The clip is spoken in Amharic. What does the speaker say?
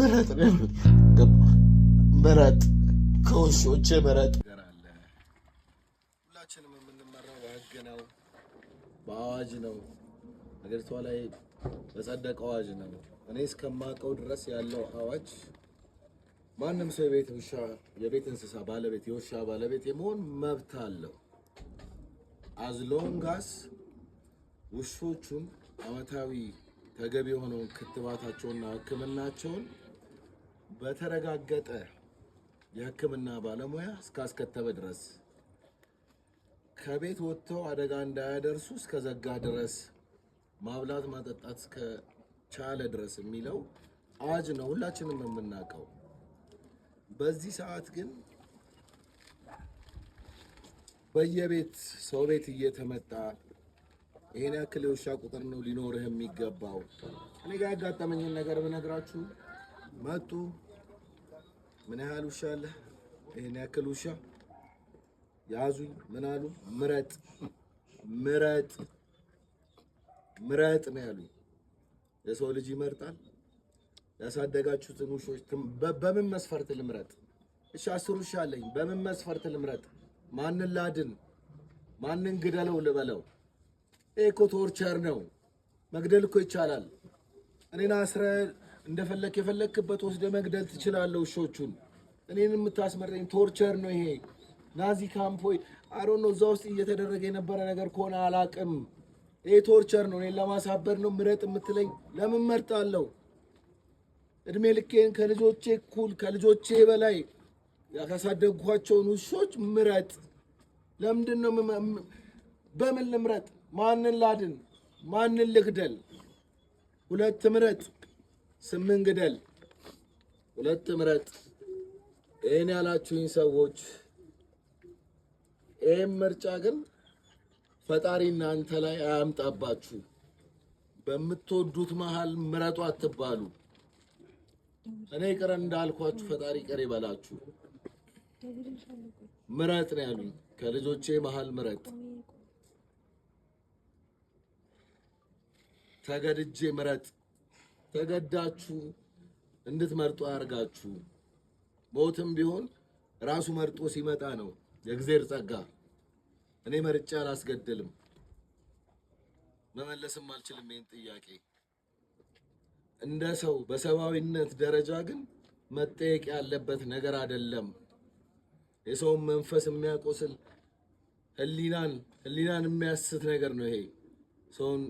ምረጥ ነው ምረጥ ከውሾቼ ምረጥ። ሁላችንም የምንመራው በህግ ነው፣ በአዋጅ ነው። ሀገሪቷ ላይ በጸደቀ አዋጅ ነው። እኔ እስከማውቀው ድረስ ያለው አዋጅ ማንም ሰው የቤት እንስሳ ባለቤት የውሻ ባለቤት የመሆን መብት አለው። አዝሎንጋስ ውሾቹን አመታዊ ተገቢ የሆነውን ክትባታቸውና ሕክምናቸውን በተረጋገጠ የሕክምና ባለሙያ እስካስከተበ ድረስ ከቤት ወጥተው አደጋ እንዳያደርሱ እስከዘጋ ድረስ ማብላት ማጠጣት እስከቻለ ድረስ የሚለው አዋጅ ነው፣ ሁላችንም የምናውቀው። በዚህ ሰዓት ግን በየቤት ሰው ቤት እየተመጣ ይሄን ያክል የውሻ ቁጥር ነው ሊኖርህ የሚገባው። እኔ ጋር ያጋጠመኝን ነገር ብነግራችሁ መጡ። ምን ያህል ውሻ አለ? ይሄን ያክል ውሻ ያዙኝ። ምን አሉ? ምረጥ ምረጥ ምረጥ ነው ያሉኝ። የሰው ልጅ ይመርጣል? ያሳደጋችሁትን ውሾች በምን መስፈርት ልምረጥ? እሺ 10 ውሻ አለኝ፣ በምን መስፈርት ልምረጥ? ማንን ላድን? ማንን ግደለው ልበለው? ይሄ እኮ ቶርቸር ነው። መግደል እኮ ይቻላል። እኔን አስረህ እንደፈለክ የፈለክበት ወስደ መግደል ትችላለህ ውሾቹን። እኔን የምታስመረኝ ቶርቸር ነው ይሄ። ናዚ ካምፕ ወይ አሮን ነው እዛ ውስጥ እየተደረገ የነበረ ነገር ከሆነ አላቅም። ይሄ ቶርቸር ነው። እኔን ለማሳበር ነው ምረጥ የምትለኝ? ለምን መርጣለሁ? እድሜ ልኬን ከልጆቼ እኩል ከልጆቼ በላይ ያሳደግኳቸውን ውሾች ምረጥ። ለምንድን ነው? በምን ልምረጥ? ማንን ላድን? ማንን ልግደል? 2 ምረጥ፣ 8 ግደል። 2 ምረጥ። ይሄን ያላችሁኝ ሰዎች ይሄን ምርጫ ግን ፈጣሪ እናንተ ላይ አያምጣባችሁ። በምትወዱት መሃል ምረጡ አትባሉ። እኔ ይቅር እንዳልኳችሁ ፈጣሪ ይቅር ይበላችሁ። ምረጥ ነው ያሉኝ። ከልጆቼ መሃል ምረጥ። ተገድጄ ምረጥ። ተገዳችሁ እንድትመርጡ አያርጋችሁ። ሞትም ቢሆን ራሱ መርጦ ሲመጣ ነው የእግዚአብሔር ጸጋ። እኔ መርጬ አላስገድልም። መመለስም አልችልም ይሄን ጥያቄ። እንደ ሰው በሰብአዊነት ደረጃ ግን መጠየቅ ያለበት ነገር አይደለም። የሰውን መንፈስ የሚያቆስል ህሊናን የሚያስት ነገር ነው ይሄ። ሰውን